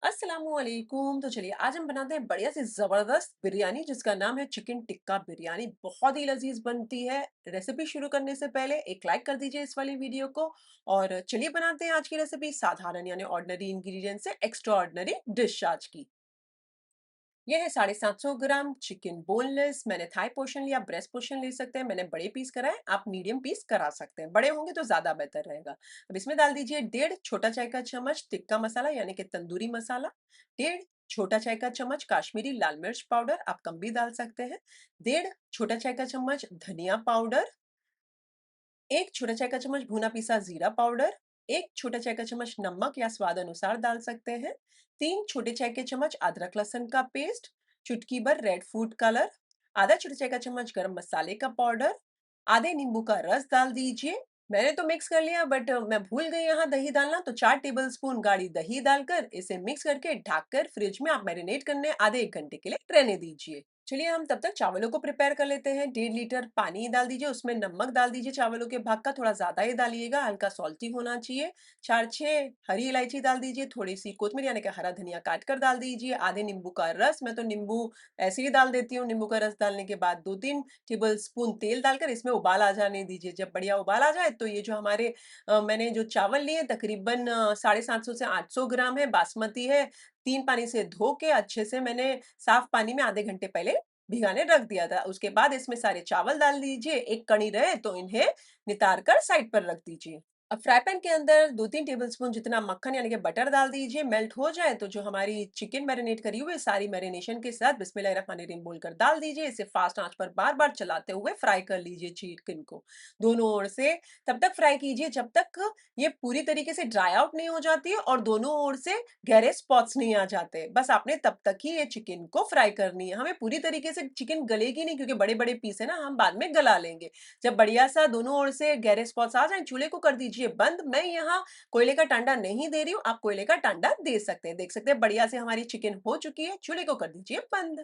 अस्सलामुअलैकुम। तो चलिए आज हम बनाते हैं बढ़िया सी जबरदस्त बिरयानी जिसका नाम है चिकन टिक्का बिरयानी। बहुत ही लजीज बनती है। रेसिपी शुरू करने से पहले एक लाइक कर दीजिए इस वाली वीडियो को। और चलिए बनाते हैं आज की रेसिपी साधारण यानी ऑर्डिनरी इंग्रेडिएंट से एक्स्ट्रा ऑर्डिनरी डिश आज की। ये है 750 ग्राम चिकन बोनलेस। मैंने थाई पोर्शन लिया, ब्रेस्ट पोर्शन ले सकते हैं। मैंने बड़े पीस कराए, आप मीडियम पीस करा सकते हैं, बड़े होंगे तो ज्यादा बेहतर रहेगा। अब इसमें डाल दीजिए 1.5 छोटा चाय का चम्मच टिक्का मसाला यानी कि तंदूरी मसाला। 1.5 छोटा चाय का चम्मच काश्मीरी लाल मिर्च पाउडर, आप कम भी डाल सकते हैं। 1.5 छोटा चाय का चम्मच धनिया पाउडर। 1 छोटा चाय का चम्मच भुना पिसा जीरा पाउडर। 1 छोटा चाय का चम्मच नमक या स्वाद अनुसार डाल सकते हैं। 3 छोटे चाय के चम्मच अदरक लहसुन का पेस्ट। चुटकी भर रेड फूड कलर। आधा छोटा चाय का चम्मच गरम मसाले का पाउडर। आधे नींबू का रस डाल दीजिए। मैंने तो मिक्स कर लिया बट मैं भूल गई यहाँ दही डालना, तो 4 टेबल स्पून गाढ़ी दही डालकर इसे मिक्स करके ढककर फ्रिज में आप मैरिनेट करने आधे 1 घंटे के लिए रहने दीजिए। चलिए हम तब तक चावलों को प्रिपेयर कर लेते हैं। 1.5 लीटर पानी डाल दीजिए, उसमें नमक डाल दीजिए चावलों के भाग का, थोड़ा ज्यादा ही डालिएगा, हल्का सॉल्टी होना चाहिए। 4-6 हरी इलायची डाल दीजिए, थोड़ी सी कोथमीर यानी कि हरा धनिया काट कर डाल दीजिए, आधे नींबू का रस, मैं तो नींबू ऐसे ही डाल देती हूँ। नींबू का रस डालने के बाद 2-3 टेबल स्पून तेल डालकर इसमें उबाल आ जाने दीजिए। जब बढ़िया उबाल आ जाए तो ये जो हमारे मैंने जो चावल लिए तकरीबन 750 से 800 ग्राम है, बासमती है। 3 पानी से धो के अच्छे से मैंने साफ पानी में आधे घंटे पहले भिगाने रख दिया था। उसके बाद इसमें सारे चावल डाल दीजिए। एक कणी रहे तो इन्हें नितार कर साइड पर रख दीजिए। अब फ्राई पैन के अंदर 2-3 टेबल स्पून जितना मक्खन यानी कि बटर डाल दीजिए। मेल्ट हो जाए तो जो हमारी चिकन मैरिनेट करी हुई है सारी मैरिनेशन के साथ बिस्मिल्लाहिर्रहमानिर्रहीम बोलकर डाल दीजिए। इसे फास्ट आंच पर बार बार चलाते हुए फ्राई कर लीजिए चिकन को दोनों ओर से। तब तक फ्राई कीजिए जब तक ये पूरी तरीके से ड्राई आउट नहीं हो जाती है और दोनों ओर से गहरे स्पॉट्स नहीं आ जाते। बस आपने तब तक ही ये चिकन को फ्राई करनी है। हमें पूरी तरीके से चिकन गलेगी नहीं क्योंकि बड़े बड़े पीस है ना, हम बाद में गला लेंगे। जब बढ़िया सा दोनों ओर से गहरे स्पॉट्स आ जाएं चूल्हे को कर दीजिए बंद। मैं यहाँ कोयले का टांडा नहीं दे रही हूँ, आप कोयले का टांडा दे सकते हैं। देख सकते हैं बढ़िया से हमारी चिकन हो चुकी है, चूल्हे को कर दीजिए बंद।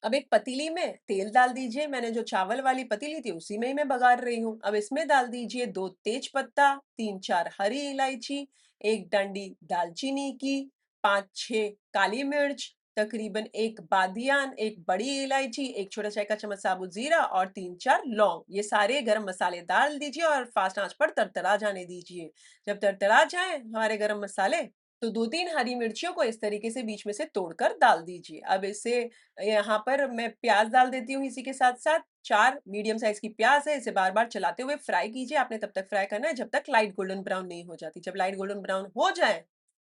अब एक पतीली में तेल डाल दीजिए। मैंने जो चावल वाली पतीली थी उसी में ही मैं बघार रही हूँ। अब इसमें डाल दीजिए 2 तेज पत्ता, 3-4 हरी इलायची, एक डंडी दालचीनी की, 5-6 काली मिर्च, तकरीबन एक बादियान, एक बड़ी इलायची, एक छोटा चाय का चम्मच साबुत जीरा और 3-4 लौंग। ये सारे गरम मसाले डाल दीजिए और फास्ट आंच पर तड़तड़ा जाने दीजिए। जब तड़तड़ा जाए हमारे गरम मसाले तो 2-3 हरी मिर्चियों को इस तरीके से बीच में से तोड़कर डाल दीजिए। अब इसे यहाँ पर मैं प्याज डाल देती हूँ इसी के साथ-साथ। 4 मीडियम साइज की प्याज है, इसे बार-बार चलाते हुए फ्राई कीजिए। आपने तब तक फ्राई करना है जब तक लाइट गोल्डन ब्राउन नहीं हो जाती। जब लाइट गोल्डन ब्राउन हो जाए,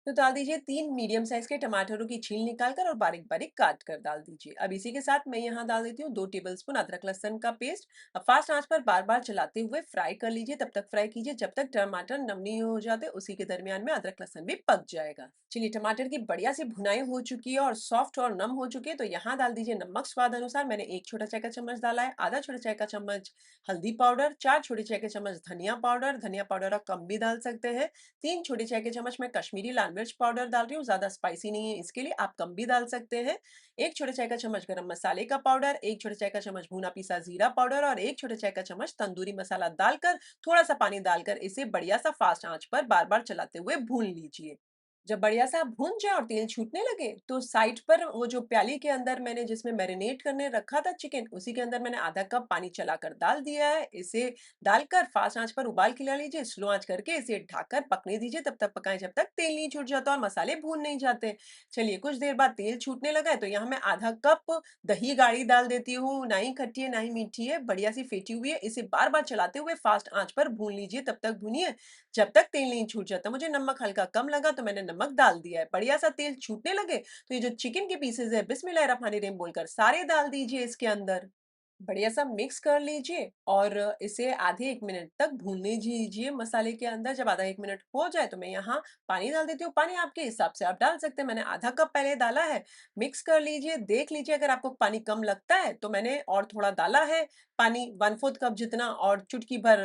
तो डाल दीजिए 3 मीडियम साइज के टमाटरों की छील निकालकर और बारीक-बारीक काट कर डाल दीजिए। अब इसी के साथ मैं यहाँ डाल देती हूँ 2 टेबलस्पून अदरक लहसुन का पेस्ट। अब फास्ट आंच पर बार-बार चलाते हुए फ्राई कर लीजिए। तब तक फ्राई कीजिए जब तक टमाटर नम नहीं हो जाते, उसी के दरमियान में अदरक लहसुन भी पक जाएगा। चलिए टमाटर की बढ़िया सी भुनाई हो चुकी है और सॉफ्ट और नम हो चुकी है, तो यहाँ डाल दीजिए नमक स्वाद अनुसार। मैंने 1 छोटा चाय का चम्मच डाला है। आधा छोटा चाय का चम्मच हल्दी पाउडर, 4 छोटे चाय के चम्मच धनिया पाउडर आप कम भी डाल सकते हैं। 3 छोटे चाय के चम्मच मैं कश्मीरी लाल मिर्च पाउडर डाल रही हूँ, ज्यादा स्पाइसी नहीं है इसके लिए, आप कम भी डाल सकते हैं। 1 छोटे चाय का चम्मच गरम मसाले का पाउडर, 1 छोटे चाय का चम्मच भुना पिसा जीरा पाउडर और 1 छोटे चाय का चम्मच तंदूरी मसाला डालकर थोड़ा सा पानी डालकर इसे बढ़िया सा फास्ट आंच पर बार बार चलाते हुए भून लीजिए। जब बढ़िया सा भून जाए और तेल छूटने लगे तो साइड पर वो जो प्याली के अंदर मैंने जिसमें मैरिनेट करने रखा था चिकन, उसी के अंदर मैंने आधा कप पानी चलाकर डाल दिया है। इसे डालकर फास्ट आंच पर उबाल खिला लीजिए। स्लो आंच करके इसे ढककर पकने दीजिए, तब तक पकाएं जब तक तेल नहीं छूट जाता और मसाले भून नहीं जाते। चलिए कुछ देर बाद तेल छूटने लगा है तो यहाँ मैं आधा कप दही गाढ़ी डाल देती हूँ। ना ही खट्टी है ना ही मीठी है, बढ़िया सी फेंटी हुई है। इसे बार बार चलाते हुए फास्ट आंच पर भून लीजिए, तब तक भूनिए जब तक तेल नहीं छूट जाता। मुझे नमक हल्का कम लगा तो मैंने नमक डाल दिया है। बढ़िया सा तेल छूटने लगे तो ये जो चिकन के पीसेज है बिस्मिल्लाहिर्रहमानिर्रहीम बोलकर सारे डाल दीजिए इसके अंदर। बढ़िया सा मिक्स कर लीजिए और इसे आधे 1 मिनट तक भूनने दीजिए मसाले के अंदर। जब आधा 1 मिनट हो जाए तो मैं यहाँ पानी डाल देती हूँ। पानी आपके हिसाब से आप डाल सकते हैं, मैंने आधा कप पहले डाला है। मिक्स कर लीजिए, देख लीजिए अगर आपको पानी कम लगता है तो मैंने और थोड़ा डाला है पानी, 1/4 कप जितना, और चुटकी भर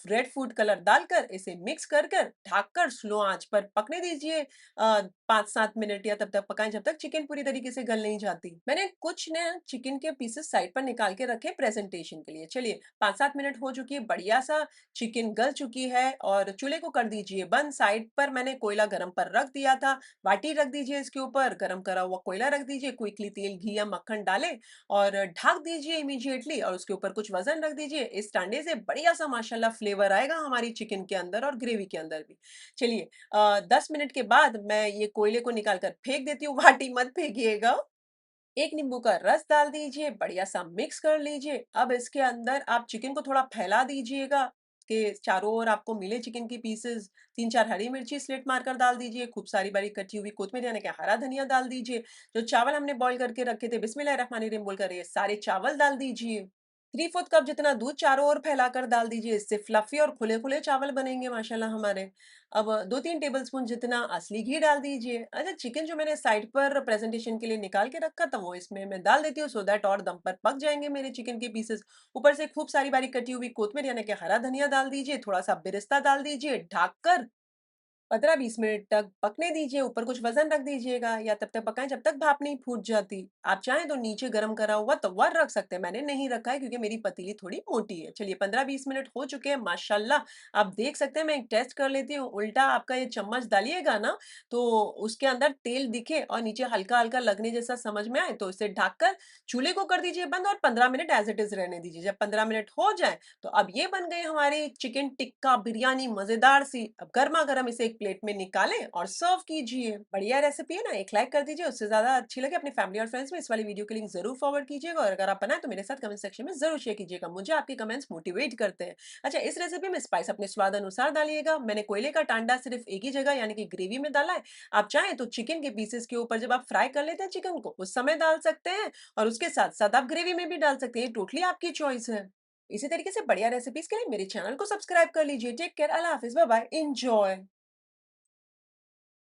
रेड फूड कलर डालकर इसे मिक्स कर कर ढक कर स्लो आंच पर पकने दीजिए 5-7 मिनट, या तब तक पकाएं जब तक चिकन पूरी तरीके से गल नहीं जाती। मैंने कुछ ने चिकन के पीसेस साइड पर निकाल के रखे प्रेजेंटेशन के लिए। चलिए 5-7 मिनट हो चुकी है, बढ़िया सा चिकन गल चुकी है और चूल्हे को कर दीजिए बंद। साइड पर मैंने कोयला गरम पर रख दिया था, बाटी रख दीजिए इसके ऊपर, गरम करा हुआ कोयला रख दीजिए, क्विकली तेल, घी या मक्खन डालें और ढक दीजिए इमीडिएटली और उसके ऊपर कुछ वजन रख दीजिए। इस टांडे से बढ़िया सा माशाल्लाह फ्लेवर आएगा हमारी चिकन के अंदर और ग्रेवी के अंदर भी। चलिए 10 मिनट के बाद मैं ये कोयले को निकाल कर फेंक देती हूँ, बाटी मत फेंकिएगा। 1 नींबू का रस डाल दीजिए, बढ़िया सा मिक्स कर लीजिए। अब इसके अंदर आप चिकन को थोड़ा फैला दीजिएगा कि चारों ओर आपको मिले चिकन की पीसेस। 3-4 हरी मिर्ची स्लिट मारकर डाल दीजिए, खूब सारी बारीक कटी हुई कोतमीर यानी कि हरा धनिया डाल दीजिए। जो चावल हमने बॉयल करके रखे थे, बिस्मिल्लाहिर्रहमानिर्रहीम बोलकर ये सारे चावल डाल दीजिए। 3/4 कप जितना दूध चारों ओर फैलाकर डाल दीजिए, इससे फ्लफी और खुले-खुले चावल बनेंगे माशाल्लाह हमारे। अब 2-3 टेबलस्पून जितना असली घी डाल दीजिए। अच्छा, चिकन जो मैंने साइड पर प्रेज़ेंटेशन के लिए निकाल के रखा था, वो इसमें मैं डाल देती हूँ सो दैट और दम पर पक जाएँगे मेरे चिकन के पीसेस। ऊपर से खूब सारी बारीक कटी हुई कोतमीर यानी कि हरा धनिया डाल दीजिए, थोड़ा-सा बेरेस्ता डाल दीजिए, ढक कर 15-20 मिनट तक पकने दीजिए, ऊपर कुछ वज़न रख दीजिएगा या तब तक पकाएँ जब तक भाप नहीं फूट जाती। आप चाहें तो नीचे गरम करा हुआ तवा रख सकते हैं, मैंने नहीं रखा है क्योंकि मेरी पतीली थोड़ी मोटी है। चलिए 15-20 मिनट हो चुके हैं माशाल्लाह, आप देख सकते हैं। मैं एक टेस्ट कर लेती हूँ, उल्टा आपका ये चम्मच डालिएगा ना, तो उसके अंदर तेल दिखे और नीचे हल्का-हल्का लगने जैसा समझ में आए तो इसे ढककर चूल्हे को कर दीजिए बंद और 15 मिनट एज़ इट इज़ रहने दीजिए। जब 15 मिनट हो जाएँ, तो अब ये बन गई हमारी चिकन टिक्का बिरयानी मज़ेदार सी। अब गरमा-गरम इसे एक प्लेट में निकालें और सर्व कीजिए। बढ़िया रेसिपी है ना? एक लाइक कर दीजिए, उससे ज़्यादा अच्छी लगे अपनी फैमिली और फ्रेंड्स में इस वाली वीडियो के लिंक ज़रूर फॉरवर्ड कीजिएगा और अगर आप बनाएँ तो मेरे साथ कमेंट सेक्शन में ज़रूर शेयर कीजिएगा। मुझे आपके कमेंट्स मोटिवेट करते हैं। अच्छा, इस रेसिपी में स्पाइस अपने स्वाद अनुसार डालिएगा। मैंने कोयले का टांडा सिर्फ़ एक ही जगह यानी कि ग्रेवी में डाला है। आप चाहें तो चिकन के पीसेस के ऊपर जब आप फ्राई कर लेते हैं चिकन को, उस समय डाल सकते हैं और उसके साथ-साथ आप ग्रेवी में भी डाल सकते हैं। ये टोटली आपकी चॉइस है। इसी तरीके से बढ़िया रेसिपीज़ के लिए मेरे चैनल को सब्सक्राइब कर लीजिए। टेक केयर, अल्लाह हाफ़िज़, बाय बाय, एन्जॉय।